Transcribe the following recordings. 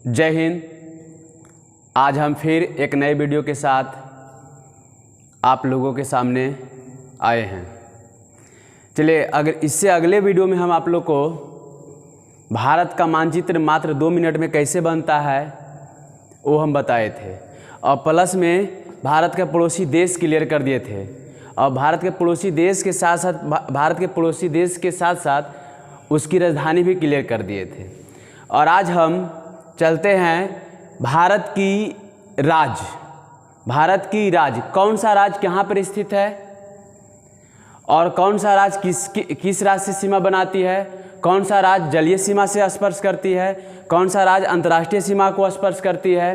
जय हिंद। आज हम फिर एक नए वीडियो के साथ आप लोगों के सामने आए हैं। चलिए, अगर इससे अगले वीडियो में हम आप लोग को भारत का मानचित्र मात्र 2 मिनट में कैसे बनता है वो हम बताए थे, और प्लस में भारत के पड़ोसी देश क्लियर कर दिए थे, और भारत के पड़ोसी देश के साथ साथ उसकी राजधानी भी क्लियर कर दिए थे। और आज हम चलते हैं भारत की राज कौन सा राज कहाँ पर स्थित है, और कौन सा राज किस राज से सीमा बनाती है, कौन सा राज जलीय सीमा से स्पर्श करती है, कौन सा राज अंतर्राष्ट्रीय सीमा को स्पर्श करती है,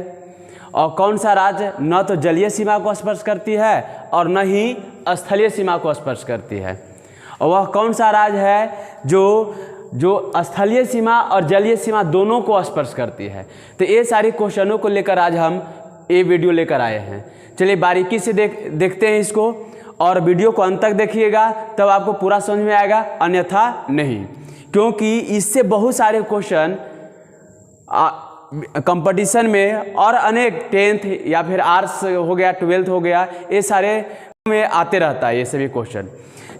और कौन सा राज न तो जलीय सीमा को स्पर्श करती है और न ही स्थलीय सीमा को स्पर्श करती है, और वह कौन सा राज है जो स्थलीय सीमा और जलीय सीमा दोनों को स्पर्श करती है। तो ये सारे क्वेश्चनों को लेकर आज हम ये वीडियो लेकर आए हैं। चलिए बारीकी से देखते हैं इसको, और वीडियो को अंत तक देखिएगा तब आपको पूरा समझ में आएगा, अन्यथा नहीं, क्योंकि इससे बहुत सारे क्वेश्चन कंपटीशन में और अनेक 10th या फिर आर्ट्स हो गया, 12th हो गया, ये सारे में आते रहता है ये सभी क्वेश्चन।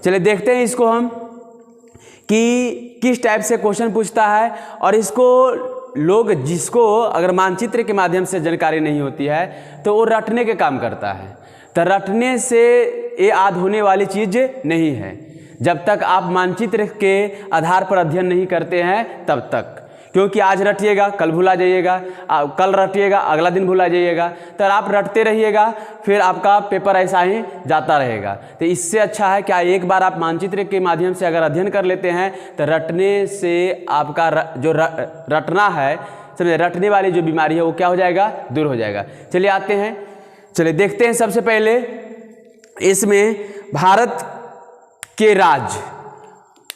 चलिए देखते हैं इसको हम कि किस टाइप से क्वेश्चन पूछता है, और इसको लोग जिसको अगर मानचित्र के माध्यम से जानकारी नहीं होती है तो वो रटने के काम करता है। तो रटने से ये याद होने वाली चीज़ नहीं है। जब तक आप मानचित्र के आधार पर अध्ययन नहीं करते हैं तब तक, क्योंकि आज रटिएगा कल भुला जाइएगा, कल रटिएगा अगला दिन भुला जाइएगा, तो आप रटते रहिएगा फिर आपका पेपर ऐसा ही जाता रहेगा। तो इससे अच्छा है क्या एक बार आप मानचित्र के माध्यम से अगर अध्ययन कर लेते हैं तो रटने से आपका जो रटना है, समझे, रटने वाली जो बीमारी है वो क्या हो जाएगा, दूर हो जाएगा। चलिए आते हैं, चलिए देखते हैं। सबसे पहले इसमें भारत के राज,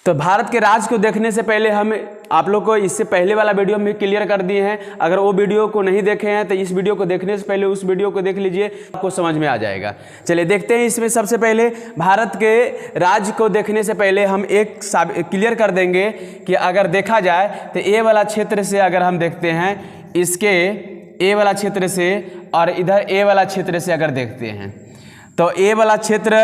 तो भारत के राज को देखने से पहले हम आप लोग को इससे पहले वाला वीडियो में क्लियर कर दिए हैं। अगर वो वीडियो को नहीं देखे हैं तो इस वीडियो को देखने से पहले उस वीडियो को देख लीजिए, आपको समझ में आ जाएगा। चलिए देखते हैं। इसमें सबसे पहले भारत के राज को देखने से पहले हम एक क्लियर कर देंगे कि अगर देखा जाए तो ए वाला क्षेत्र से अगर हम देखते हैं, इसके ए वाला क्षेत्र से और इधर ए वाला क्षेत्र से अगर देखते हैं तो ए वाला क्षेत्र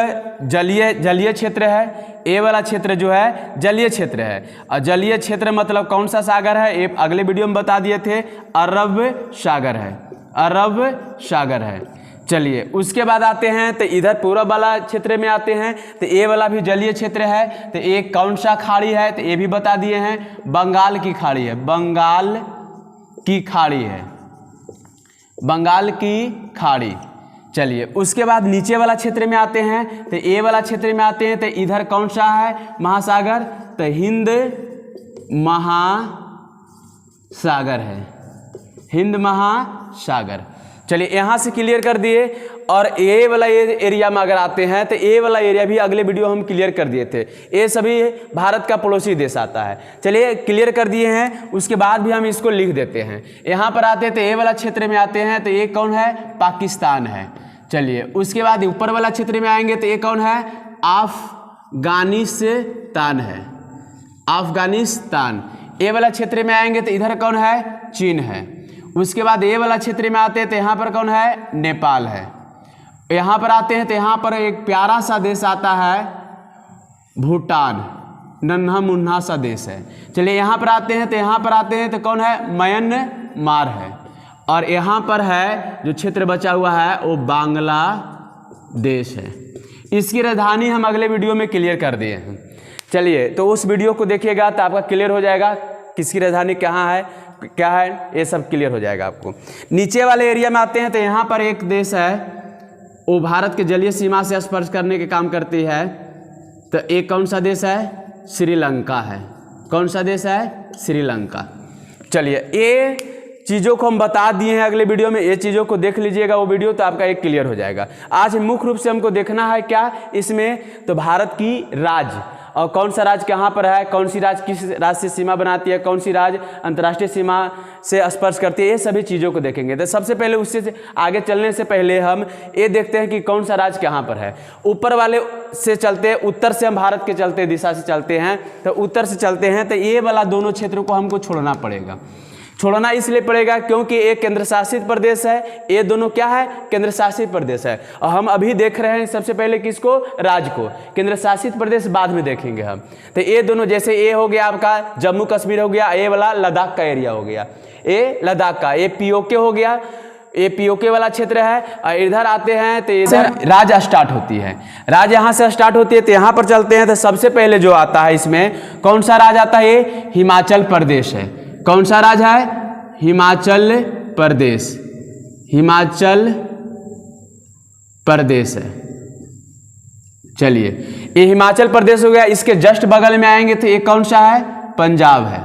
जलीय क्षेत्र है, ए वाला क्षेत्र जो है जलीय क्षेत्र है। और जलीय क्षेत्र मतलब कौन सा सागर है, ये अगले वीडियो में बता दिए थे, अरब सागर है, अरब सागर है। चलिए उसके बाद आते हैं तो इधर पूर्व वाला क्षेत्र में आते हैं, तो ए वाला भी जलीय क्षेत्र है। तो ये कौन सा खाड़ी है, तो ये भी बता दिए हैं, बंगाल की खाड़ी है, बंगाल की खाड़ी है, बंगाल की खाड़ी। चलिए उसके बाद नीचे वाला क्षेत्र में आते हैं, तो ए वाला क्षेत्र में आते हैं, तो इधर कौन सा है महासागर, तो हिंद महासागर है, हिंद महासागर। चलिए यहाँ से क्लियर कर दिए। और ए वाला एरिया में अगर आते हैं तो ए वाला एरिया भी अगले वीडियो हम क्लियर कर दिए थे, ये सभी भारत का पड़ोसी देश आता है। चलिए क्लियर कर दिए हैं, उसके बाद भी हम इसको लिख देते हैं। यहाँ पर आते हैं तो ए वाला क्षेत्र में आते हैं, तो ये कौन है, पाकिस्तान है। चलिए उसके बाद ऊपर वाला क्षेत्र में आएंगे तो ये कौन है, अफगानिस्तान है, अफगानिस्तान। ए वाला क्षेत्र में आएंगे तो इधर कौन है, चीन है। उसके बाद ए वाला क्षेत्र में आते हैं तो यहाँ पर कौन है, नेपाल है। यहाँ पर आते हैं तो यहाँ पर एक प्यारा सा देश आता है, भूटान, नन्हा मुन्ना सा देश है। चलिए यहाँ पर आते हैं तो यहाँ पर आते हैं तो कौन है, म्यांमार है। और यहाँ पर है जो क्षेत्र बचा हुआ है वो बांग्लादेश है। इसकी राजधानी हम अगले वीडियो में क्लियर कर दिए हैं। चलिए तो उस वीडियो को देखिएगा तो आपका क्लियर हो जाएगा किसकी राजधानी कहाँ है, क्या है, ये सब क्लियर हो जाएगा आपको। नीचे वाले एरिया में आते हैं तो यहाँ पर एक देश है, वो भारत के जलीय सीमा से स्पर्श करने के काम करती है। तो एक कौन सा देश है, श्रीलंका है। कौन सा देश है, श्रीलंका। चलिए ये चीज़ों को हम बता दिए हैं अगले वीडियो में, ये चीज़ों को देख लीजिएगा वो वीडियो, तो आपका एक क्लियर हो जाएगा। आज मुख्य रूप से हमको देखना है क्या इसमें, तो भारत की राज, और कौन सा राज कहाँ पर है, कौन सी राज किस राज से सीमा बनाती है, कौन सी राज अंतर्राष्ट्रीय सीमा से स्पर्श करती है, ये सभी चीज़ों को देखेंगे। तो सबसे पहले उससे आगे चलने से पहले हम ये देखते हैं कि कौन सा राज कहाँ पर है। ऊपर वाले से चलते हैं, उत्तर से हम भारत के चलते दिशा से चलते हैं, तो उत्तर से चलते हैं तो ये वाला दोनों क्षेत्रों को हमको छोड़ना पड़ेगा। छोड़ना इसलिए पड़ेगा क्योंकि एक केंद्र शासित प्रदेश है, ये दोनों क्या है, केंद्र शासित प्रदेश है। और हम अभी देख रहे हैं सबसे पहले किसको, राज्य को, केंद्र शासित प्रदेश बाद में देखेंगे हम। तो ये दोनों, जैसे ये हो गया आपका जम्मू कश्मीर हो गया, ये वाला लद्दाख का एरिया हो गया, ये लद्दाख का, ये पीओके हो गया, ये पीओके वाला क्षेत्र है। और इधर आते हैं तो इधर राज्य स्टार्ट होती है, राज्य यहाँ से स्टार्ट होती है। तो यहाँ पर चलते हैं तो सबसे पहले जो आता है इसमें कौन सा राज्य आता है, ये हिमाचल प्रदेश है। कौन सा राज्य है, हिमाचल प्रदेश, हिमाचल प्रदेश है। चलिए ये हिमाचल प्रदेश हो गया। इसके जस्ट बगल में आएंगे तो ये कौन सा है, पंजाब है,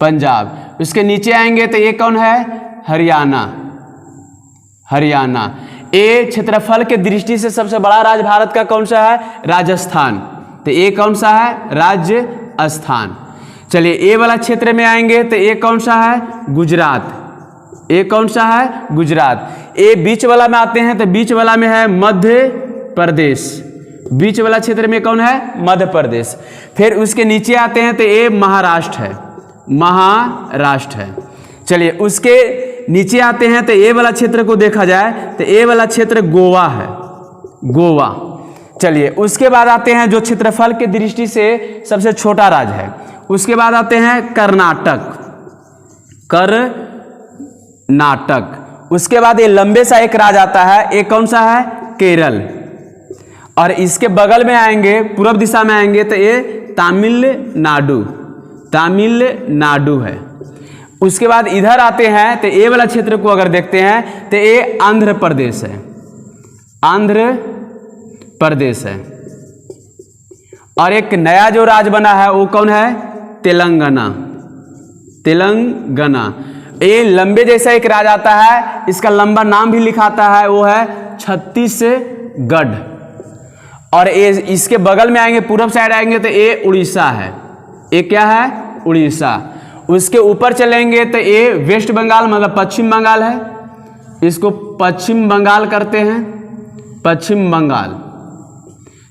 पंजाब। उसके नीचे आएंगे तो ये कौन है, हरियाणा, हरियाणा। ये क्षेत्रफल के दृष्टि से सबसे बड़ा राज्य भारत का कौन सा है, राजस्थान। तो ये कौन सा है, राजस्थान। चलिए ये वाला क्षेत्र में आएंगे तो ये कौन सा है, गुजरात। ये कौन सा है, गुजरात। ये बीच वाला में आते हैं तो बीच वाला में है मध्य प्रदेश, बीच वाला क्षेत्र में कौन है, मध्य प्रदेश। फिर उसके नीचे आते हैं तो ये महाराष्ट्र है, महाराष्ट्र है। चलिए उसके नीचे आते हैं तो ये वाला क्षेत्र को देखा जाए तो ये वाला क्षेत्र गोवा है, गोवा। चलिए उसके बाद आते हैं जो क्षेत्रफल के दृष्टि से सबसे छोटा राज्य है, उसके बाद आते हैं कर्नाटक, कर्नाटक। उसके बाद ये लंबे सा एक राज्य आता है, ये कौन सा है, केरल। और इसके बगल में आएंगे, पूर्व दिशा में आएंगे तो ये तमिलनाडु, तमिलनाडु है। उसके बाद इधर आते हैं तो ये वाला क्षेत्र को अगर देखते हैं तो ये आंध्र प्रदेश है, आंध्र प्रदेश है। और एक नया जो राज्य बना है वो कौन है, तेलंगाना, तेलंगाना। ये लंबे जैसा एक राज्य आता है, इसका लंबा नाम भी लिखाता है, वो है छत्तीसगढ़। और ये इसके बगल में आएंगे, पूर्व साइड आएंगे तो ये उड़ीसा है, ये क्या है, उड़ीसा। उसके ऊपर चलेंगे तो ये वेस्ट बंगाल मतलब पश्चिम बंगाल है, इसको पश्चिम बंगाल करते हैं, पश्चिम बंगाल।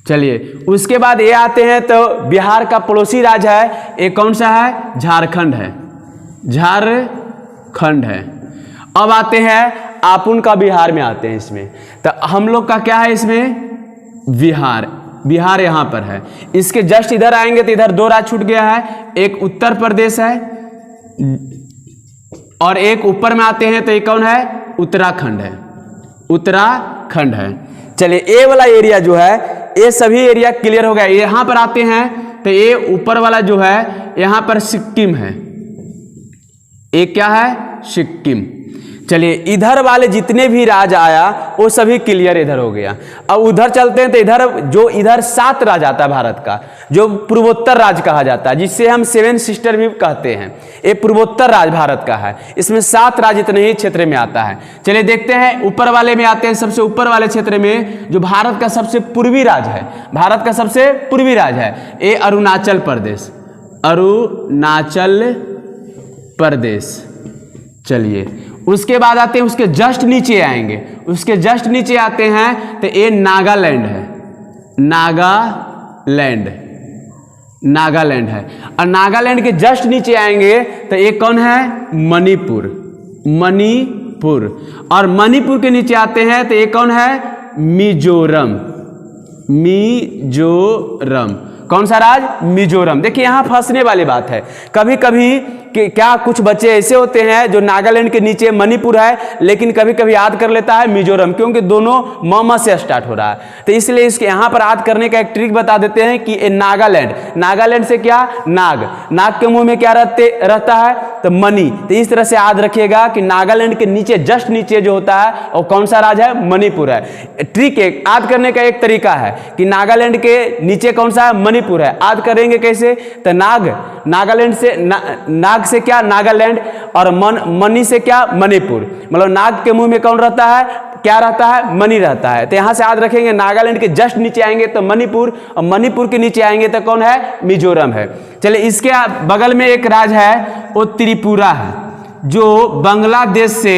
चलिए उसके बाद ये आते हैं तो बिहार का पड़ोसी राज्य है, ये कौन सा है, झारखंड है, झारखंड है। अब आते हैं आपुन का बिहार में आते हैं इसमें, तो हम लोग का क्या है इसमें, बिहार, बिहार यहाँ पर है। इसके जस्ट इधर आएंगे तो इधर दो राज्य छूट गया है, एक उत्तर प्रदेश है और एक ऊपर में आते हैं तो ये कौन है, उत्तराखंड है, उत्तराखंड है। चलिए ये वाला एरिया जो है, ये सभी एरिया क्लियर हो गया। यहाँ पर आते हैं तो ये ऊपर वाला जो है यहाँ पर सिक्किम है, ये क्या है, सिक्किम। चलिए इधर वाले जितने भी राज्य आया वो सभी क्लियर इधर हो गया। अब उधर चलते हैं तो इधर जो इधर 7 राज्य आता है भारत का, जो पूर्वोत्तर राज्य कहा जाता है, जिससे हम 7 सिस्टर भी कहते हैं, ये पूर्वोत्तर राज्य भारत का है। इसमें 7 राज्य इतने ही क्षेत्र में आता है। चलिए देखते हैं ऊपर वाले में आते हैं, सबसे ऊपर वाले क्षेत्र में जो भारत का सबसे पूर्वी राज्य है, भारत का सबसे पूर्वी राज्य है, ये अरुणाचल प्रदेश, अरुणाचल प्रदेश। चलिए उसके बाद आते हैं, उसके जस्ट नीचे आएंगे, उसके जस्ट नीचे आते हैं तो ये नागालैंड है, नागालैंड, नागालैंड है। और नागालैंड के जस्ट नीचे आएंगे तो ये कौन है, मणिपुर, मणिपुर। और मणिपुर के नीचे आते हैं तो ये कौन है, मिजोरम, मिजोरम। कौन सा राज्य, मिजोरम। देखिए यहाँ फंसने वाली बात है, कभी कभी कि क्या कुछ बच्चे ऐसे होते हैं जो नागालैंड के नीचे मणिपुर है लेकिन कभी कभी याद कर लेता है मिजोरम, क्योंकि दोनों म से स्टार्ट हो रहा है। तो इसलिए इसके यहाँ पर याद करने का एक ट्रिक बता देते हैं कि ये नागालैंड, नागालैंड से क्या, नाग, नाग के मुंह में क्या रहता है, तो मणि। तो इस तरह से याद रखिएगा कि नागालैंड के नीचे जस्ट नीचे जो होता है और कौन सा राज्य है, मणिपुर है। ट्रिक याद करने का एक तरीका है कि नागालैंड के नीचे कौन सा है, मणिपुर है। याद करेंगे कैसे, तो नाग, नागालैंड से नाग से क्या, नागालैंड, और मणि से क्या, मणिपुर। मतलब नाग के मुंह में कौन रहता है, क्या रहता है, मणि रहता है। तो यहां से याद रखेंगे नागालैंड के जस्ट नीचे आएंगे तो मणिपुर, और मणिपुर के नीचे आएंगे तो कौन है, मिजोरम है। चलिए इसके बगल में एक राज्य है वो त्रिपुरा है, जो बांग्लादेश से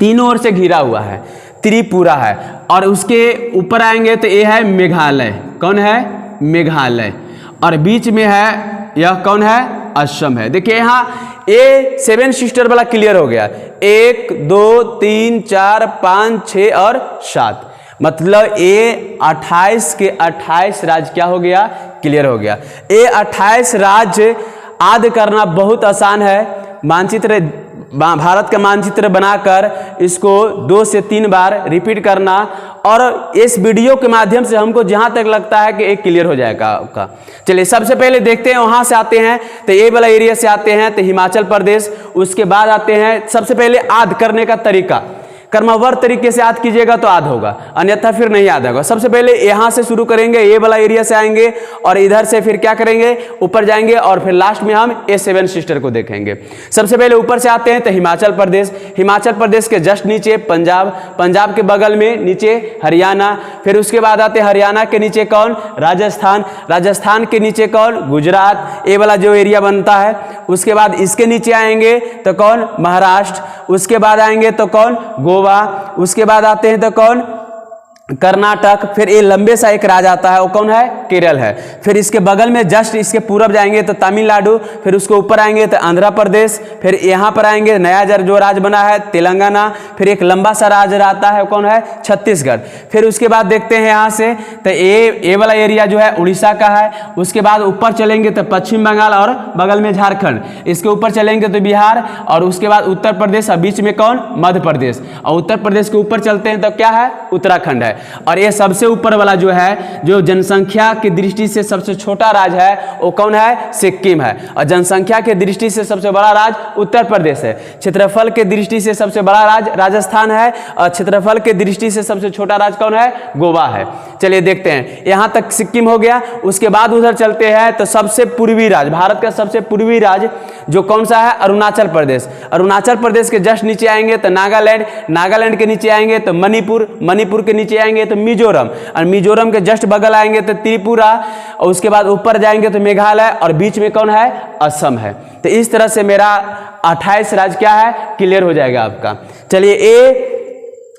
तीनों ओर से घिरा हुआ है, त्रिपुरा है। और उसके ऊपर आएंगे तो ये है मेघालय, कौन है, मेघालय। और बीच में है यह कौन है, असम है। देखिए यहाँ ये 7 सिस्टर वाला क्लियर हो गया। 1 2 3 4 5 6 और 7, मतलब ये 28 के 28 राज्य क्या हो गया, क्लियर हो गया। ये 28 राज्य याद करना बहुत आसान है। मानचित्र, भारत का मानचित्र बनाकर इसको 2 से 3 बार रिपीट करना, और इस वीडियो के माध्यम से हमको जहां तक लगता है कि एक क्लियर हो जाएगा आपका। चलिए सबसे पहले देखते हैं, वहां से आते हैं तो ये वाला एरिया से आते हैं तो हिमाचल प्रदेश, उसके बाद आते हैं सबसे पहले याद करने का तरीका, क्रमवार तरीके से याद कीजिएगा तो याद होगा, अन्यथा फिर नहीं याद होगा। सबसे पहले यहां से शुरू करेंगे, ये वाला एरिया से आएंगे और इधर से फिर क्या करेंगे, ऊपर जाएंगे और फिर लास्ट में हम ये 7 सिस्टर को देखेंगे। सबसे पहले ऊपर से आते हैं तो हिमाचल प्रदेश, हिमाचल प्रदेश के जस्ट नीचे पंजाब, पंजाब के बगल में नीचे हरियाणा, फिर उसके बाद आते हैं हरियाणा के नीचे कौन, राजस्थान, राजस्थान के नीचे कौन, गुजरात, ये वाला जो एरिया बनता है। उसके बाद इसके नीचे आएंगे तो कौन, महाराष्ट्र, उसके बाद आएंगे तो कौन, गोवा, उसके बाद आते हैं तो कौन, कर्नाटक, फिर ये लंबे सा एक राज्य आता है वो कौन है, केरल है। फिर इसके बगल में जस्ट इसके पूरब जाएंगे तो तमिलनाडु, फिर उसके ऊपर आएंगे तो आंध्र प्रदेश, फिर यहाँ पर आएंगे नया जो राज्य बना है तेलंगाना, फिर एक लंबा सा राज्य आता है कौन है, छत्तीसगढ़। फिर उसके बाद देखते हैं यहाँ से तो ये वाला एरिया जो है उड़ीसा का है। उसके बाद ऊपर चलेंगे तो पश्चिम बंगाल और बगल में झारखंड, इसके ऊपर चलेंगे तो बिहार, और उसके बाद उत्तर प्रदेश और बीच में कौन, मध्य प्रदेश, और उत्तर प्रदेश के ऊपर चलते हैं तो क्या है, उत्तराखंड है। और ये सबसे ऊपर वाला जो है, जो जनसंख्या की दृष्टि से सबसे छोटा राज्य है वो कौन है, सिक्किम है, और जनसंख्या की दृष्टि से सबसे बड़ा राज्य उत्तर प्रदेश है। क्षेत्रफल के दृष्टि से सबसे बड़ा राज्य राजस्थान है, और क्षेत्रफल के दृष्टि से सबसे छोटा राज्य कौन है, गोवा है। चलिए देखते हैं, यहां तक सिक्किम हो गया। उसके बाद उधर चलते हैं तो सबसे पूर्वी राज्य, भारत का सबसे पूर्वी राज्य जो कौन सा है, अरुणाचल प्रदेश। अरुणाचल प्रदेश के जस्ट नीचे आएंगे तो नागालैंड, नागालैंड के नीचे आएंगे तो मणिपुर, मणिपुर के नीचे आएंगे तो मिजोरम, और मिजोरम के जस्ट बगल आएंगे तो त्रिपुरा, और उसके बाद ऊपर जाएंगे तो मेघालय, और बीच में कौन है, असम है। तो इस तरह से मेरा 28 राज्य क्या है, क्लियर हो जाएगा आपका। चलिए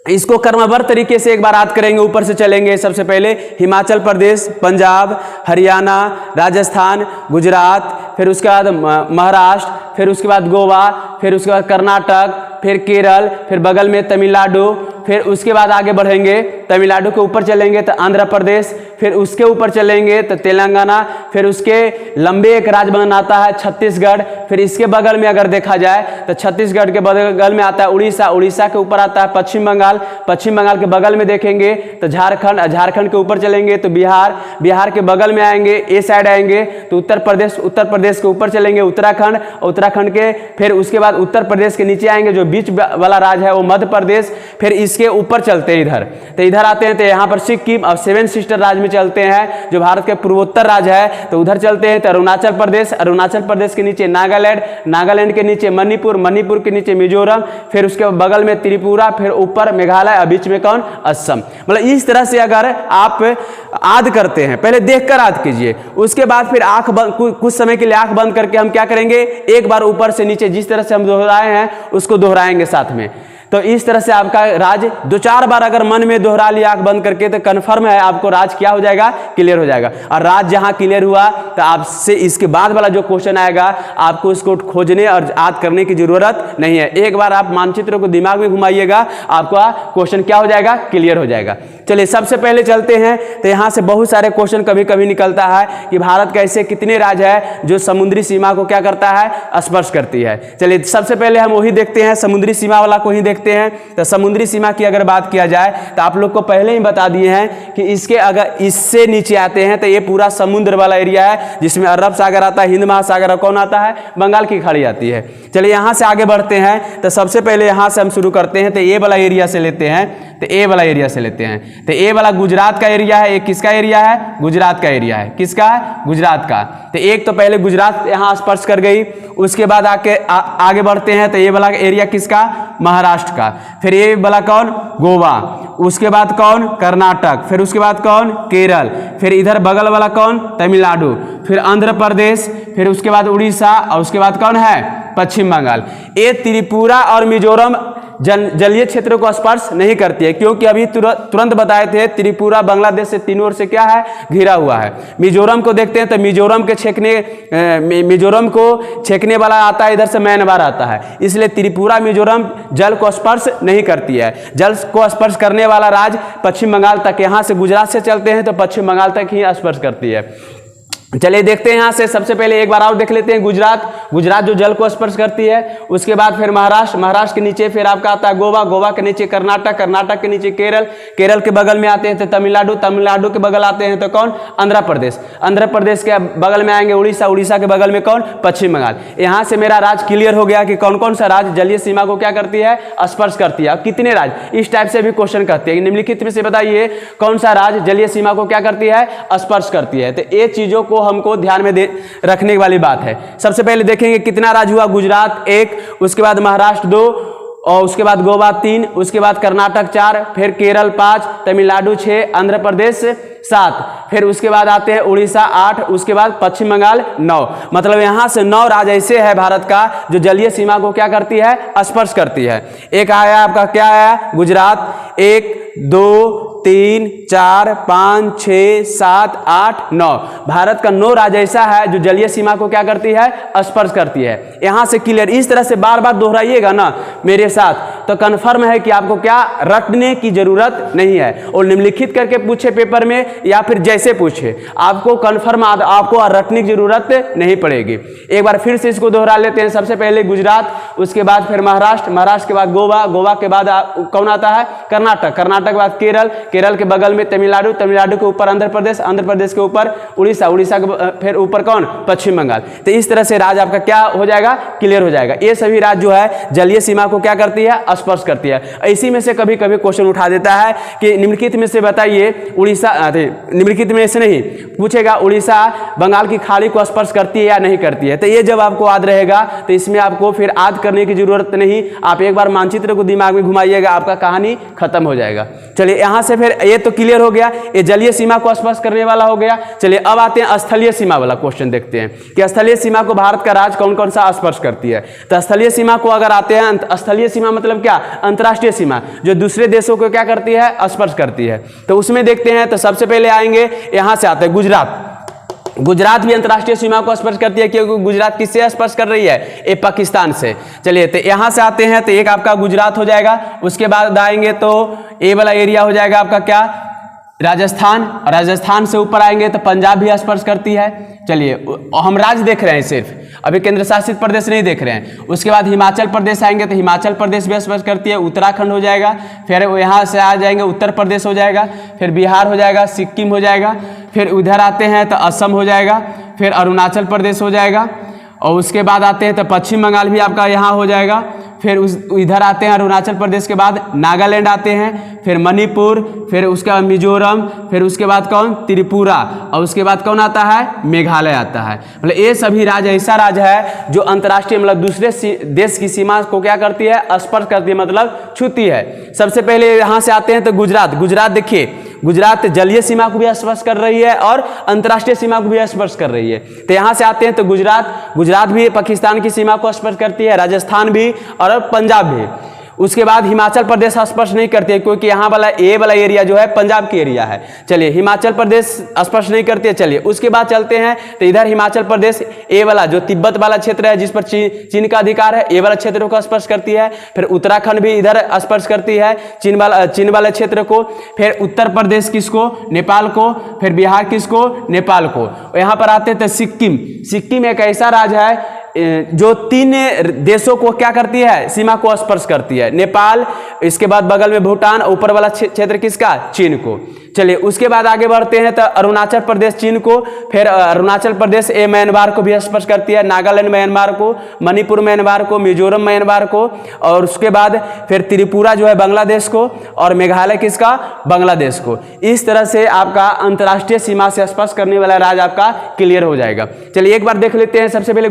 इसको क्रमबद्ध तरीके से एक बार याद करेंगे। ऊपर से चलेंगे, सबसे पहले हिमाचल प्रदेश, पंजाब, हरियाणा, राजस्थान, गुजरात, फिर उसके बाद महाराष्ट्र, फिर उसके बाद गोवा, फिर उसके बाद कर्नाटक, फिर केरल, फिर बगल में तमिलनाडु, फिर उसके बाद आगे बढ़ेंगे, तमिलनाडु के ऊपर चलेंगे तो आंध्र प्रदेश, फिर उसके ऊपर चलेंगे तो तेलंगाना, फिर उसके लंबे एक राज्य बनाता है छत्तीसगढ़, फिर इसके बगल में अगर देखा जाए तो छत्तीसगढ़ के बगल में आता है उड़ीसा, उड़ीसा के ऊपर आता है पश्चिम बंगाल, पश्चिम बंगाल के बगल में देखेंगे तो झारखंड, झारखंड के ऊपर चलेंगे तो बिहार, बिहार के बगल में आएंगे, ए साइड आएंगे तो उत्तर प्रदेश, उत्तर प्रदेश के ऊपर चलेंगे उत्तराखंड, उत्तराखंड के फिर उसके बाद उत्तर प्रदेश के नीचे आएंगे, जो बीच वाला राज्य है वो मध्य प्रदेश, फिर इसके ऊपर चलते हैं इधर, तो इधर आते हैं तो यहाँ पर सिक्किम, और 7 सिस्टर राज्य में चलते हैं जो भारत के पूर्वोत्तर राज्य है, तो उधर चलते हैं तो अरुणाचल प्रदेश, अरुणाचल प्रदेश के नीचे नागालैंड, नागालैंड के नीचे मणिपुर, मणिपुर के नीचे मिजोरम, फिर उसके बगल में त्रिपुरा, फिर ऊपर मेघालय, और बीच में कौन, असम। मतलब इस तरह से अगर आप याद करते हैं, पहले देखकर याद कीजिए, उसके बाद फिर आंख बंद, कुछ समय के लिए आंख बंद करके हम क्या करेंगे, एक बार ऊपर से नीचे जिस तरह से हम दोहराए हैं उसको दोहराएंगे साथ में। तो इस तरह से आपका राज 2-4 बार अगर मन में दोहरा लिया आंख बंद करके तो कन्फर्म है आपको राज क्या हो जाएगा, क्लियर हो जाएगा। और राज जहां क्लियर हुआ तो आपसे इसके बाद वाला जो क्वेश्चन आएगा आपको उसको खोजने और याद करने की जरूरत नहीं है। एक बार आप मानचित्र को दिमाग में घुमाइएगा, आपका क्वेश्चन क्या हो जाएगा, क्लियर हो जाएगा। चलिए सबसे पहले चलते हैं तो यहाँ से बहुत सारे क्वेश्चन कभी कभी निकलता है कि भारत का ऐसे कितने राज्य है जो समुद्री सीमा को क्या करता है, स्पर्श करती है। चलिए सबसे पहले हम वही देखते हैं, समुद्री सीमा वाला को ही देखते हैं। तो समुद्री सीमा की अगर बात किया जाए तो आप लोग को पहले ही बता दिए हैं कि इसके अगर इससे नीचे आते हैं तो ये पूरा समुद्र वाला एरिया है जिसमें अरब सागर आता है, हिंद महासागर, कौन आता है, बंगाल की खाड़ी आती है। चलिए यहाँ से आगे बढ़ते हैं तो सबसे पहले यहाँ से हम शुरू करते हैं तो ये वाला एरिया से लेते हैं, तो ए वाला एरिया से लेते हैं। तो ए वाला गुजरात का एरिया है, एक किसका एरिया है, गुजरात का एरिया है, किसका है, गुजरात का। तो एक तो पहले गुजरात यहाँ स्पर्श कर गई, उसके बाद आगे बढ़ते हैं तो ये वाला एरिया किसका, महाराष्ट्र का। फिर ये वाला कौन, गोवा, उसके बाद कौन, कर्नाटक, फिर उसके बाद कौन, केरल, फिर इधर बगल वाला कौन, तमिलनाडु, फिर आंध्र प्रदेश, फिर उसके बाद उड़ीसा, और उसके बाद कौन है, पश्चिम बंगाल। ये त्रिपुरा और मिजोरम जलीय क्षेत्रों को स्पर्श नहीं करती है, क्योंकि अभी तुरंत बताए थे त्रिपुरा बांग्लादेश से तीनों ओर से क्या है, घिरा हुआ है। मिजोरम को देखते हैं तो मिजोरम को छेकने वाला आता है, इधर से म्यांमार आता है, इसलिए त्रिपुरा मिजोरम जल को स्पर्श नहीं करती है। जल को स्पर्श करने वाला राज्य पश्चिम बंगाल तक, यहाँ से गुजरात से चलते हैं तो पश्चिम बंगाल तक ही स्पर्श करती है। चलिए देखते हैं यहाँ से, सबसे पहले एक बार और देख लेते हैं गुजरात जो जल को स्पर्श करती है। उसके बाद फिर महाराष्ट्र के नीचे फिर आपका आता है गोवा के नीचे कर्नाटक के नीचे केरल के बगल में आते हैं तो तमिलनाडु के बगल आते हैं तो कौन, आंध्र प्रदेश के बगल में आएंगे उड़ीसा के बगल में कौन, पश्चिम बंगाल। यहाँ से मेरा राज्य क्लियर हो गया कि कौन कौन सा राज्य जलीय सीमा को क्या करती है, स्पर्श करती है। कितने राज्य, इस टाइप से भी क्वेश्चन कहते हैं, निम्नलिखित में से बताइए कौन सा राज्य जलीय सीमा को क्या करती है, स्पर्श करती है। तो ये चीजों को हमको ध्यान में रखने वाली बात है। सबसे पहले देखेंगे कितना राज्य हुआ, गुजरात 1, उसके बाद महाराष्ट्र 2, और उसके बाद गोवा 3, उसके बाद कर्नाटक 4, फिर केरल 5, तमिलनाडु 6, आंध्र प्रदेश 7, फिर उसके बाद आते हैं उड़ीसा 8, उसके बाद पश्चिम बंगाल 9। मतलब यहाँ से 9 राज्य ऐसे है भारत का जो जलीय सीमा को क्या करती है, स्पर्श करती है। एक आया आपका क्या आया, गुजरात 1, 2, 3, 4, 5, 6, 7, 8, 9। भारत का 9 राज्य ऐसा है जो जलीय सीमा को क्या करती है, स्पर्श करती है। यहां से क्लियर, इस तरह से बार बार दोहराइएगा ना मेरे साथ तो कंफर्म है कि आपको क्या रटने की जरूरत नहीं है। और निम्नलिखित करके पूछे पेपर में या फिर जैसे पूछे आपको कंफर्म, आपको रटने की जरूरत नहीं पड़ेगी। एक बार फिर से इसको दोहरा लेते हैं। सबसे पहले गुजरात, उसके बाद फिर महाराष्ट्र के बाद गोवा के बाद कौन आता है, कर्नाटक के बाद केरल के बगल में तमिलनाडु के ऊपर आंध्र प्रदेश के ऊपर उड़ीसा के फिर ऊपर कौन, पश्चिम बंगाल। तो इस तरह से राज्य आपका क्या हो जाएगा, क्लियर हो जाएगा। ये सभी राज्य जो है जलीय सीमा को क्या करती है, स्पर्श करती है। इसी में से कभी कभी क्वेश्चन उठा देता है कि निम्नलिखित में से बताइए निम्नलिखित में से नहीं पूछेगा, उड़ीसा बंगाल की खाड़ी को स्पर्श करती है या नहीं करती है। तो ये जब आपको याद रहेगा तो इसमें आपको फिर याद करने की जरूरत नहीं, आप एक बार मानचित्र को दिमाग में घुमाइएगा, आपका कहानी खत्म हो जाएगा। चलिए यहाँ से फिर ये तो क्लियर हो गया, ये जलीय सीमा को स्पर्श करने वाला हो गया। चलिए अब आते हैं स्थलीय सीमा वाला क्वेश्चन देखते हैं कि स्थलीय सीमा को भारत का राज्य कौन कौन सा स्पर्श करती है। तो स्थलीय सीमा को अगर आते हैं, स्थलीय सीमा मतलब क्या, अंतर्राष्ट्रीय सीमा जो दूसरे देशों को क्या करती है, स्पर्श करती है। तो उसमें देखते हैं, तो सबसे पहले आएंगे यहां से आते हैं गुजरात भी अंतर्राष्ट्रीय सीमा को स्पर्श करती है, क्योंकि गुजरात किससे स्पर्श कर रही है, ये पाकिस्तान से। चलिए तो यहां से आते हैं, तो एक आपका गुजरात हो जाएगा। उसके बाद आएंगे तो ये वाला एरिया हो जाएगा आपका क्या, राजस्थान से ऊपर आएंगे तो पंजाब भी स्पर्श करती है। चलिए हम राज्य देख रहे हैं सिर्फ, अभी केंद्र शासित प्रदेश नहीं देख रहे हैं। उसके बाद हिमाचल प्रदेश आएंगे तो हिमाचल प्रदेश भी स्पर्श करती है, उत्तराखंड हो जाएगा, फिर यहाँ से आ जाएंगे उत्तर प्रदेश हो जाएगा, फिर बिहार हो जाएगा, सिक्किम हो जाएगा, फिर उधर आते हैं तो असम हो जाएगा, फिर अरुणाचल प्रदेश हो जाएगा, और उसके बाद आते हैं तो पश्चिम बंगाल भी आपका यहाँ हो जाएगा। फिर इधर आते हैं अरुणाचल प्रदेश के बाद नागालैंड आते हैं, फिर मणिपुर, फिर उसके बाद मिजोरम, फिर उसके बाद कौन, त्रिपुरा, और उसके बाद कौन आता है, मेघालय आता है। मतलब ये सभी राज्य ऐसा राज्य है जो अंतर्राष्ट्रीय मतलब दूसरे देश की सीमा को क्या करती है, स्पर्श करती है, मतलब छूती है। सबसे पहले यहाँ से आते हैं तो गुजरात देखिए, गुजरात जलीय सीमा को भी स्पर्श कर रही है और अंतर्राष्ट्रीय सीमा को भी स्पर्श कर रही है। तो यहाँ से आते हैं तो गुजरात भी पाकिस्तान की सीमा को स्पर्श करती है, राजस्थान भी और पंजाब भी। उसके बाद हिमाचल प्रदेश स्पर्श नहीं करती है, क्योंकि यहाँ वाला एरिया जो है पंजाब की एरिया है। चलिए हिमाचल प्रदेश स्पर्श नहीं करती है। चलिए उसके बाद चलते हैं तो इधर हिमाचल प्रदेश ए वाला जो तिब्बत वाला क्षेत्र है जिस पर चीन का अधिकार है, ए वाला क्षेत्रों को स्पर्श करती है। फिर उत्तराखंड भी इधर स्पर्श करती है चीन वाले क्षेत्र को। फिर उत्तर प्रदेश किसको, नेपाल को। फिर बिहार किसको, नेपाल को। यहाँ पर आते हैं तो सिक्किम एक ऐसा राज्य है जो 3 देशों को क्या करती है, सीमा को स्पर्श करती है, नेपाल, इसके बाद बगल में भूटान, ऊपर वाला क्षेत्र किसका, चीन को। चलिए उसके बाद आगे बढ़ते हैं तो अरुणाचल प्रदेश चीन को, फिर अरुणाचल प्रदेश म्यांमार को भी स्पर्श करती है, नागालैंड म्यांमार को, मणिपुर म्यांमार को, मिजोरम म्यांमार को, और उसके बाद फिर त्रिपुरा जो है बांग्लादेश को, और मेघालय किसका, बांग्लादेश को। इस तरह से आपका अंतर्राष्ट्रीय सीमा से स्पर्श करने वाला राज्य आपका क्लियर हो जाएगा। चलिए एक बार देख लेते हैं। सबसे पहले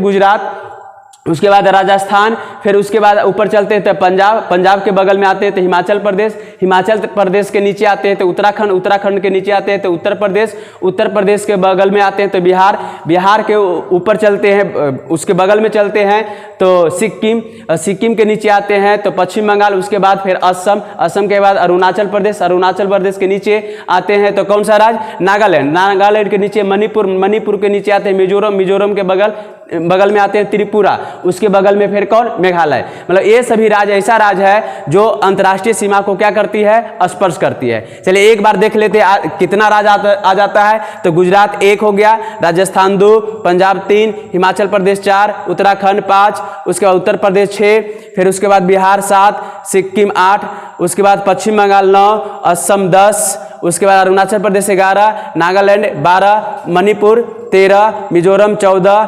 उसके बाद राजस्थान, फिर उसके बाद ऊपर चलते हैं तो पंजाब, पंजाब के बगल में आते हैं तो हिमाचल प्रदेश, हिमाचल प्रदेश के नीचे आते हैं तो उत्तराखंड, उत्तराखंड के नीचे आते हैं तो उत्तर प्रदेश, उत्तर प्रदेश के बगल में आते हैं तो बिहार, बिहार के ऊपर चलते हैं, उसके बगल में चलते हैं तो सिक्किम, सिक्किम के नीचे आते हैं तो पश्चिम बंगाल, उसके बाद फिर असम, असम के बाद अरुणाचल प्रदेश, अरुणाचल प्रदेश के नीचे आते हैं तो कौन सा राज्य, नागालैंड, नागालैंड के नीचे मणिपुर, मणिपुर के नीचे आते हैं मिजोरम, मिजोरम के बगल में आते हैं त्रिपुरा, उसके बगल में फिर कौन, मेघालय। मतलब ये सभी राज्य ऐसा राज्य है जो अंतर्राष्ट्रीय सीमा को क्या करती है, स्पर्श करती है। चलिए एक बार देख लेते हैं कितना राज्य आ जाता है। तो गुजरात 1 हो गया, राजस्थान 2, पंजाब 3, हिमाचल प्रदेश 4, उत्तराखंड 5, उसके बाद उत्तर प्रदेश 6, फिर उसके बाद बिहार 7, सिक्किम 8, उसके बाद पश्चिम बंगाल 9, असम 10, उसके बाद अरुणाचल प्रदेश 11, नागालैंड 12, मणिपुर 13, मिजोरम 14,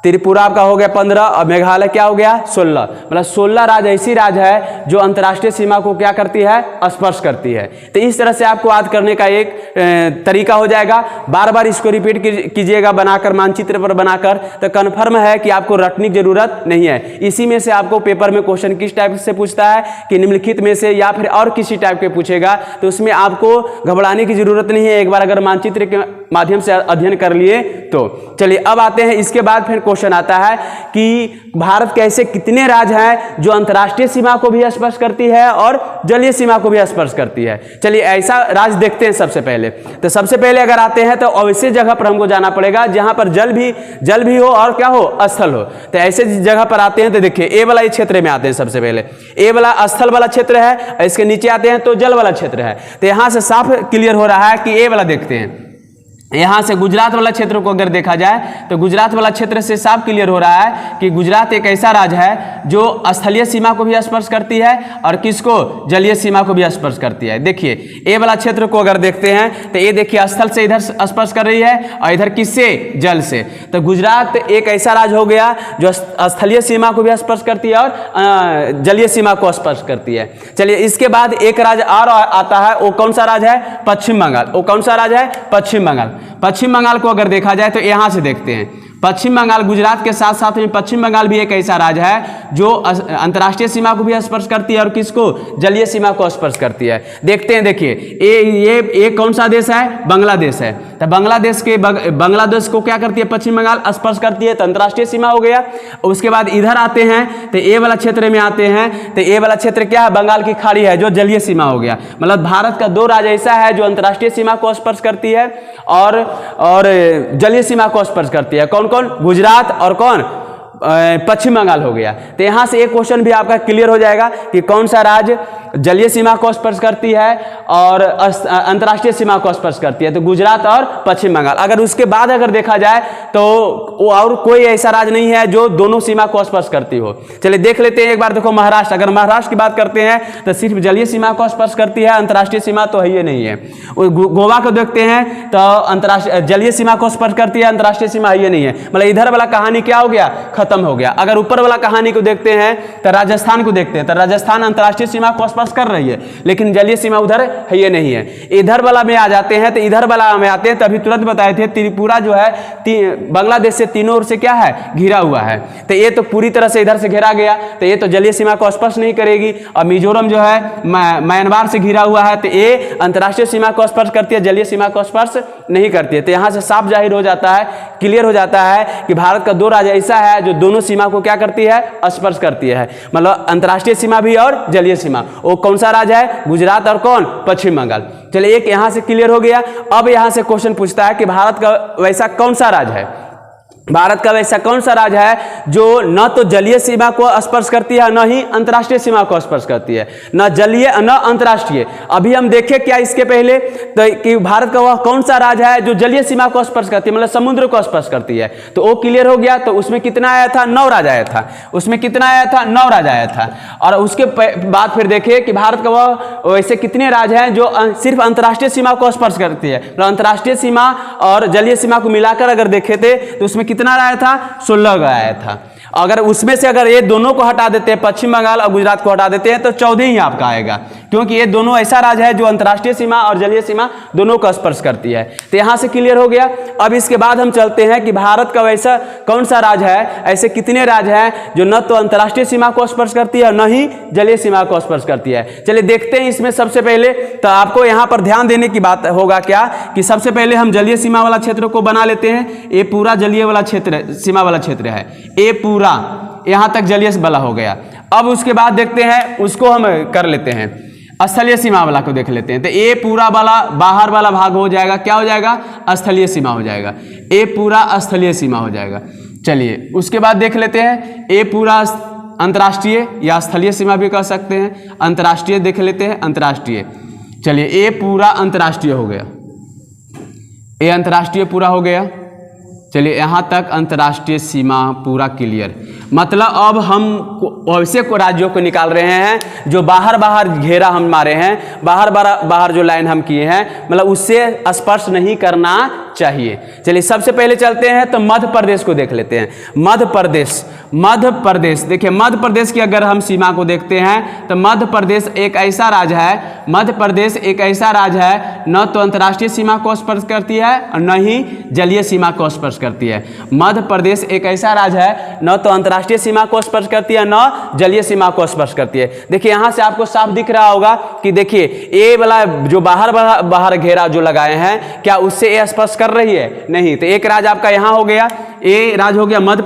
त्रिपुरा आपका हो गया 15 और मेघालय क्या हो गया 16। मतलब 16 राज्य ऐसी राज्य है जो अंतर्राष्ट्रीय सीमा को क्या करती है, स्पर्श करती है। तो इस तरह से आपको याद करने का एक तरीका हो जाएगा। बार बार इसको रिपीट कीजिएगा बनाकर, मानचित्र पर बनाकर, तो कन्फर्म है कि आपको रटने की जरूरत नहीं है। इसी में से आपको पेपर में क्वेश्चन किस टाइप से पूछता है कि निम्नलिखित में से या फिर और किसी टाइप के पूछेगा, तो उसमें आपको घबराने की जरूरत नहीं है। एक बार अगर मानचित्र के माध्यम से अध्ययन कर लिए तो। चलिए अब आते हैं, इसके बाद फिर क्वेश्चन आता है कि भारत के ऐसे कितने राज्य हैं जो अंतर्राष्ट्रीय सीमा को भी स्पर्श करती है और जलीय सीमा को भी स्पर्श करती है। चलिए ऐसा राज्य देखते हैं सबसे पहले। तो सबसे पहले अगर आते हैं तो ऐसे जगह पर हमको जाना पड़ेगा जहां पर जल भी हो और क्या हो, स्थल हो। तो ऐसे जगह पर आते हैं तो देखिए ए वाला क्षेत्र में आते हैं। सबसे पहले ए वाला स्थल वाला क्षेत्र है, इसके नीचे आते हैं तो जल वाला क्षेत्र है। तो यहां से साफ क्लियर हो रहा है कि ए वाला देखते हैं। यहाँ से गुजरात वाला क्षेत्र को अगर देखा जाए तो गुजरात वाला क्षेत्र से साफ क्लियर हो रहा है कि गुजरात एक ऐसा राज्य है जो स्थलीय सीमा को भी स्पर्श करती है और किसको, जलीय सीमा को भी स्पर्श करती है। देखिए ए वाला क्षेत्र को अगर देखते हैं तो ये देखिए स्थल से इधर स्पर्श कर रही है और इधर किससे, जल से। तो गुजरात एक ऐसा राज्य हो गया जो स्थलीय सीमा को भी स्पर्श करती है और जलीय सीमा को स्पर्श करती है। चलिए इसके बाद एक राज्य और आता है, वो कौन सा राज्य है, पश्चिम बंगाल। वो कौन सा राज्य है, पश्चिम बंगाल। पश्चिम बंगाल को अगर देखा जाए तो यहां से देखते हैं पश्चिम बंगाल, गुजरात के साथ साथ में पश्चिम बंगाल भी एक ऐसा राज्य है जो अंतर्राष्ट्रीय सीमा को भी स्पर्श करती है और किसको, जलीय सीमा को स्पर्श करती है। देखते हैं, देखिए ये कौन सा देश है, बांग्लादेश है। तो बांग्लादेश के बांग्लादेश को क्या करती है, पश्चिम बंगाल स्पर्श करती है, तो अंतर्राष्ट्रीय सीमा हो गया। उसके बाद इधर आते हैं तो ए वाला क्षेत्र में आते हैं तो ए वाला क्षेत्र क्या है, बंगाल की खाड़ी है जो जलीय सीमा हो गया। मतलब भारत का 2 राज्य ऐसा है जो अंतर्राष्ट्रीय सीमा को स्पर्श करती है और जलीय सीमा को स्पर्श करती है। कौन कौन, गुजरात और कौन, पश्चिम बंगाल हो गया। तो यहां से एक क्वेश्चन भी आपका क्लियर हो जाएगा कि कौन सा राज्य जलीय सीमा को स्पर्श करती है और अंतर्राष्ट्रीय सीमा को स्पर्श करती है। तो गुजरात और पश्चिम बंगाल। अगर उसके बाद अगर देखा जाए तो और कोई ऐसा राज्य नहीं है जो दोनों सीमा को स्पर्श करती हो। चलिए देख लेते हैं एक बार। देखो महाराष्ट्र, अगर महाराष्ट्र की बात करते हैं तो सिर्फ जलीय सीमा को स्पर्श करती है, अंतर्राष्ट्रीय सीमा तो है ही नहीं है। गोवा को देखते हैं तो अंतर्राष्ट्रीय जलीय सीमा को स्पर्श करती है, अंतर्राष्ट्रीय सीमा है ही नहीं है। मतलब इधर वाला कहानी क्या हो गया, खत्म हो गया। अगर ऊपर वाला कहानी को देखते हैं तो राजस्थान को देखते हैं तो राजस्थान अंतर्राष्ट्रीय सीमा को स्पर्श कर रही है लेकिन जलीय सीमा उधर है ये नहीं है। इधर वाला में आ जाते हैं तो इधर वाला में आते हैं तो अभी तुरंत बताए थे त्रिपुरा जो है बांग्लादेश से तीनों ओर से क्या है, घिरा हुआ है। तो ये तो पूरी तरह से इधर से घेरा गया तो ये तो जलीय सीमा को स्पर्श नहीं करेगी। और मिजोरम जो है म्यांमार से घिरा हुआ है तो ये अंतर्राष्ट्रीय सीमा को स्पर्श करती है, जलीय सीमा को स्पर्श नहीं करती है। तो यहाँ से साफ जाहिर हो जाता है, क्लियर हो जाता है कि भारत का 2 राज्य ऐसा है जो दोनों सीमा को क्या करती है, स्पर्श करती है। मतलब अंतर्राष्ट्रीय सीमा भी और जलीय सीमा। वो कौन सा राज्य है, गुजरात और कौन, पश्चिम बंगाल। चलिए एक यहां से क्लियर हो गया। अब यहां से क्वेश्चन पूछता है कि भारत का वैसा कौन सा राज्य है, भारत का वैसा कौन सा राज्य है जो न तो जलीय सीमा को स्पर्श करती है न ही अंतर्राष्ट्रीय सीमा को स्पर्श करती है, न जलीय न अंतर्राष्ट्रीय। अभी हम देखें क्या इसके पहले तो कि भारत का वह कौन सा राज्य है जो जलीय सीमा को स्पर्श करती है, मतलब समुद्र को स्पर्श करती है। तो वो क्लियर हो गया। तो उसमें कितना आया था, 9 राज्य आया था। उसमें कितना आया था, 9 राज्य आया था। और उसके बाद फिर देखिए कि भारत का वह वैसे कितने राज्य हैं जो सिर्फ अंतर्राष्ट्रीय सीमा को स्पर्श करती है। मतलब अंतर्राष्ट्रीय सीमा और जलीय सीमा को मिलाकर अगर देखे थे तो उसमें कितना आया था, 16 आया था। अगर उसमें से अगर ये दोनों को हटा देते हैं, पश्चिम बंगाल और गुजरात को हटा देते हैं तो 14 ही आपका आएगा। क्योंकि ये दोनों ऐसा राज्य है जो अंतर्राष्ट्रीय सीमा और जलीय सीमा दोनों को स्पर्श करती है। तो यहाँ से क्लियर हो गया। अब इसके बाद हम चलते हैं कि भारत का वैसा कौन सा राज्य है, ऐसे कितने राज्य हैं जो न तो अंतर्राष्ट्रीय सीमा को स्पर्श करती है न ही जलीय सीमा को स्पर्श करती है। चलिए देखते हैं इसमें सबसे पहले तो आपको यहाँ पर ध्यान देने की बात होगा क्या कि सबसे पहले हम जलीय सीमा वाला क्षेत्र को बना लेते हैं। ये पूरा जलीय वाला क्षेत्र सीमा वाला क्षेत्र है, ये पूरा यहाँ तक जलीय वाला हो गया। अब उसके बाद देखते हैं उसको हम कर लेते हैं स्थलीय सीमा वाला को देख लेते हैं। तो ये पूरा वाला बाहर वाला भाग हो जाएगा, क्या हो जाएगा, स्थलीय सीमा हो जाएगा। ये पूरा स्थलीय सीमा हो जाएगा। चलिए उसके बाद देख लेते हैं ये पूरा अंतर्राष्ट्रीय या स्थलीय सीमा भी कह सकते हैं, अंतर्राष्ट्रीय देख लेते हैं, अंतर्राष्ट्रीय। चलिए ये पूरा अंतर्राष्ट्रीय हो गया, ये अंतर्राष्ट्रीय पूरा हो गया। चलिए यहाँ तक अंतर्राष्ट्रीय सीमा पूरा क्लियर। मतलब अब हम वैसे को राज्यों को निकाल रहे हैं जो बाहर घेरा हम मारे हैं, बाहर जो लाइन हम किए हैं, मतलब उससे स्पर्श नहीं करना चाहिए। चलिए सबसे पहले चलते हैं तो मध्य प्रदेश को देख लेते हैं। मध्य प्रदेश देखिए, मध्य प्रदेश की अगर हम सीमा को देखते हैं तो मध्य प्रदेश एक ऐसा राज्य है, मध्य प्रदेश एक ऐसा राज्य है न तो अंतर्राष्ट्रीय सीमा को स्पर्श करती है और न ही जलीय सीमा को स्पर्श करती है। मध्य प्रदेश एक ऐसा राज्य है न तो अंतर्राष्ट्रीय सीमा को स्पर्श करती है न जलीय सीमा को स्पर्श करती है। देखिए यहाँ से आपको साफ दिख रहा होगा कि देखिए ये वाला जो बाहर घेरा जो लगाए हैं, क्या उससे ये स्पर्श कर रही है? नहीं। तो एक राज्य आपका यहाँ हो गया, ये राज्य हो गया मध्य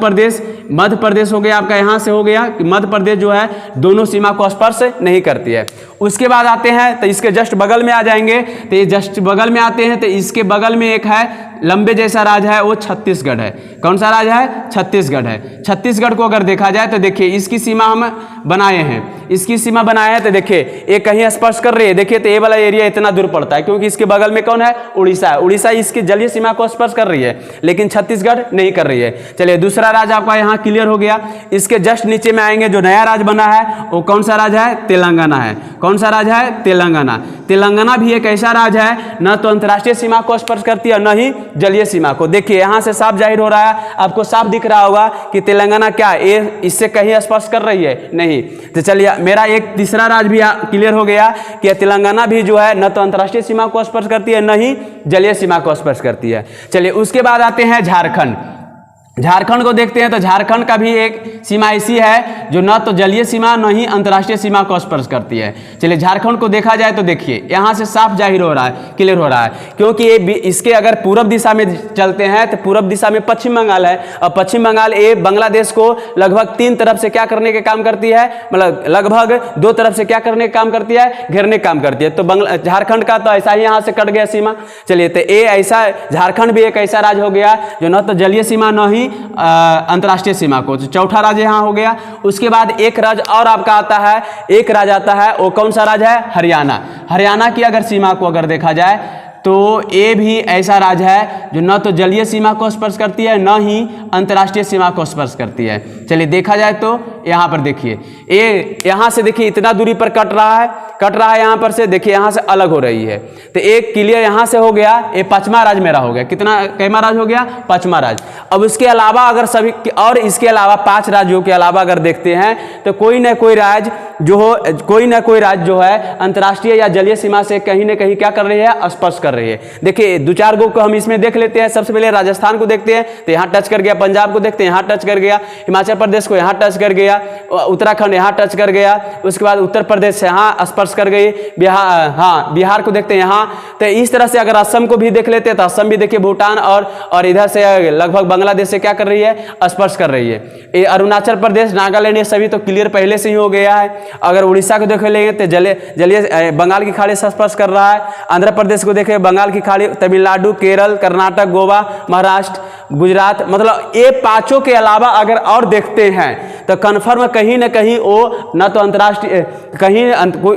प्रदेश हो गया आपका, यहाँ से हो गया कि मध्य प्रदेश जो है दोनों सीमा को स्पर्श नहीं करती है। उसके बाद आते हैं तो इसके जस्ट बगल में आ जाएंगे। तो ये जस्ट बगल में आते हैं तो इसके बगल में एक है लंबे जैसा राज्य है, वो छत्तीसगढ़ है। कौन सा राज्य है? छत्तीसगढ़ है। छत्तीसगढ़ को अगर देखा जाए तो देखिए इसकी सीमा हम बनाए हैं, इसकी सीमा बनाए हैं तो देखिए ये कहीं स्पर्श कर रही है। देखिए तो ये वाला एरिया इतना दूर पड़ता है क्योंकि इसके बगल में कौन है? उड़ीसा है। उड़ीसा इसकी जलीय सीमा को स्पर्श कर रही है, लेकिन छत्तीसगढ़ नहीं कर रही है। चलिए दूसरा राज्य आपका यहाँ क्लियर हो गया। इसके जस्ट नीचे में आएंगे, जो नया राज्य बना है वो कौन सा राज्य है? तेलंगाना है। कौन सा राज्य है? तेलंगाना। तेलंगाना भी एक ऐसा राज्य है न तो अंतर्राष्ट्रीय सीमा को स्पर्श करती है न ही जलीय सीमा को। देखिए यहाँ से साफ जाहिर हो रहा है, आपको साफ दिख रहा होगा कि तेलंगाना क्या ये इससे कहीं स्पर्श कर रही है? नहीं। तो चलिए मेरा एक तीसरा राज्य भी क्लियर हो गया कि तेलंगाना भी जो है न तो अंतर्राष्ट्रीय सीमा को स्पर्श करती है न ही जलीय सीमा को स्पर्श करती है। चलिए उसके बाद आते हैं झारखंड। झारखंड को देखते हैं तो झारखंड का भी एक सीमा ऐसी है जो न तो जलीय सीमा न ही अंतर्राष्ट्रीय सीमा को स्पर्श करती है। चलिए झारखंड को देखा जाए तो देखिए यहाँ से साफ जाहिर हो रहा है, क्लियर हो रहा है, क्योंकि ये इसके अगर पूर्व दिशा में चलते हैं तो पूर्व दिशा में पश्चिम बंगाल है और पश्चिम बंगाल ये बांग्लादेश को लगभग 3 तरफ से क्या करने के काम करती है, मतलब लगभग 2 तरफ से क्या करने का काम करती है? घेरने का काम करती है। तो झारखंड का तो ऐसा ही यहाँ से कट गया सीमा। चलिए तो ये ऐसा झारखंड भी एक ऐसा राज्य हो गया जो न तो जलीय सीमा न ही अंतर्राष्ट्रीय सीमा को। चौथा राज्य यहाँ हो गया। उसके बाद एक राज्य और आपका आता है, एक राज्य आता है, वो कौन सा राज्य है? हरियाणा। हरियाणा की अगर सीमा को अगर देखा जाए तो ये भी ऐसा राज्य है जो न तो जलीय सीमा को स्पर्श करती है न ही अंतर्राष्ट्रीय सीमा को स्पर्श करती है। चलिए देखा जाए तो यहाँ पर देखिए ये यहाँ से देखिए इतना दूरी पर कट रहा है यहाँ पर से, देखिए यहाँ से अलग हो रही है। तो एक क्लियर यहाँ से हो गया, ये 5वां राज्य मेरा हो गया। कितना कैमा राज्य हो गया? 5वां राज्य। अब उसके अलावा अगर सभी और इसके अलावा 5 राज्यों के अलावा अगर देखते हैं तो कोई ना कोई राज्य जो है अंतर्राष्ट्रीय या जलीय सीमा से कहीं ना कहीं क्या कर रही है? स्पर्श कर रही है। देखिए 2-4 गो को हम इसमें देख लेते हैं। सबसे पहले राजस्थान को देखते हैं तो यहाँ टच कर गया, पंजाब को देखते हैं यहाँ टच कर गया, हिमाचल प्रदेश को यहाँ टच कर गया, उत्तराखंड यहाँ टच कर गया, उसके बाद उत्तर प्रदेश से यहाँ स्पर्श कर गई, बिहार को देखते हैं यहाँ। तो इस तरह से अगर असम को भी देख लेते हैं तो असम भी देखिए भूटान और इधर से लगभग बांग्लादेश से क्या कर रही है? स्पर्श कर रही है। अरुणाचल प्रदेश, नागालैंड, ये सभी तो क्लियर पहले से ही हो गया है। अगर उड़ीसा को देख लेंगे तो जलीय बंगाल की खाड़ी से स्पर्श कर रहा है। आंध्र प्रदेश को देखें बंगाल की खाड़ी, तमिलनाडु, केरल, कर्नाटक, गोवा, महाराष्ट्र, गुजरात, मतलब ये 5 के अलावा अगर और देखते हैं तो कन्फर्म कहीं ना कहीं वो न तो अंतर्राष्ट्रीय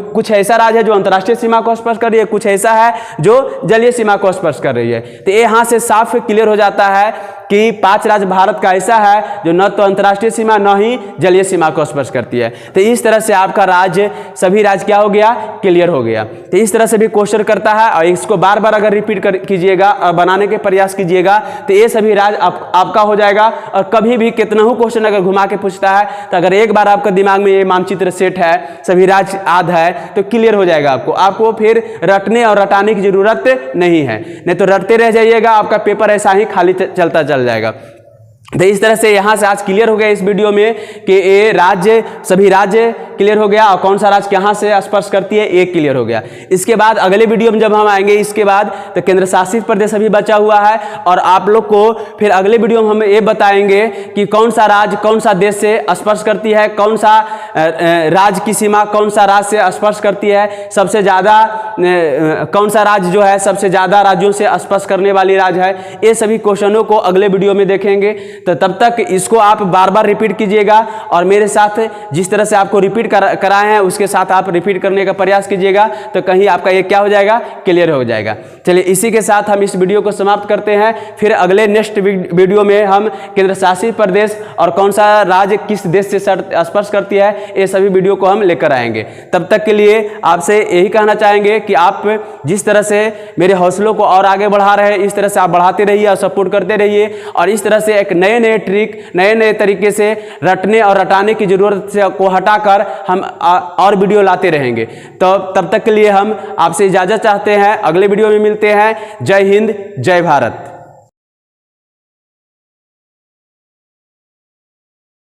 कुछ ऐसा राज्य है जो अंतर्राष्ट्रीय सीमा को स्पर्श कर रही है, कुछ ऐसा है जो जलीय सीमा को स्पर्श कर रही है। तो ये यहाँ से साफ क्लियर हो जाता है कि 5 राज्य भारत का ऐसा है जो न तो अंतर्राष्ट्रीय सीमा न ही जलीय सीमा को स्पर्श करती है। तो इस तरह से आपका राज्य सभी राज्य क्या हो गया? क्लियर हो गया। तो इस तरह से भी क्वेश्चन करता है और इसको बार बार अगर रिपीट कीजिएगा और बनाने के प्रयास कीजिएगा तो ये सभी राज्य आपका हो जाएगा। और कभी भी कितना ही क्वेश्चन अगर घुमा के पूछता है तो अगर एक बार आपका दिमाग में ये मानचित्र सेट है, सभी राज्य याद है, तो क्लियर हो जाएगा आपको फिर रटने और रटाने की जरूरत नहीं है। नहीं तो रटते रह जाइएगा, आपका पेपर ऐसा ही खाली चलता चल जाएगा। तो इस तरह से यहाँ से आज क्लियर हो गया इस वीडियो में कि ये राज्य, सभी राज्य क्लियर हो गया और कौन सा राज्य कहाँ से स्पर्श करती है, एक क्लियर हो गया। इसके बाद अगले वीडियो में जब हम आएंगे इसके बाद तो केंद्र शासित प्रदेश अभी बचा हुआ है, और आप लोग को फिर अगले वीडियो में हम ये बताएंगे कि कौन सा राज्य कौन सा देश से स्पर्श करती है, कौन सा राज्य की सीमा कौन सा राज्य से स्पर्श करती है, सबसे ज़्यादा कौन सा राज्य जो है सबसे ज़्यादा राज्यों से स्पर्श करने वाली राज्य है। ये सभी क्वेश्चनों को अगले वीडियो में देखेंगे। तो तब तक इसको आप बार बार रिपीट कीजिएगा और मेरे साथ जिस तरह से आपको रिपीट कराए हैं उसके साथ आप रिपीट करने का प्रयास कीजिएगा, तो कहीं आपका ये क्या हो जाएगा, क्लियर हो जाएगा। चलिए इसी के साथ हम इस वीडियो को समाप्त करते हैं। फिर अगले नेक्स्ट वीडियो में हम केंद्र शासित प्रदेश और कौन सा राज्य किस देश से स्पर्श करती है, ये सभी वीडियो को हम लेकर आएंगे। तब तक के लिए आपसे यही कहना चाहेंगे कि आप जिस तरह से मेरे हौसलों को और आगे बढ़ा रहे हैं, इस तरह से आप बढ़ाते रहिए और सपोर्ट करते रहिए, और इस तरह से एक नए नए ट्रिक, नए नए तरीके से रटने और रटाने की जरूरत से को हटाकर हम और वीडियो लाते रहेंगे। तो तब तक के लिए हम आपसे इजाजत चाहते हैं, अगले वीडियो में मिलते हैं। जय हिंद, जय भारत।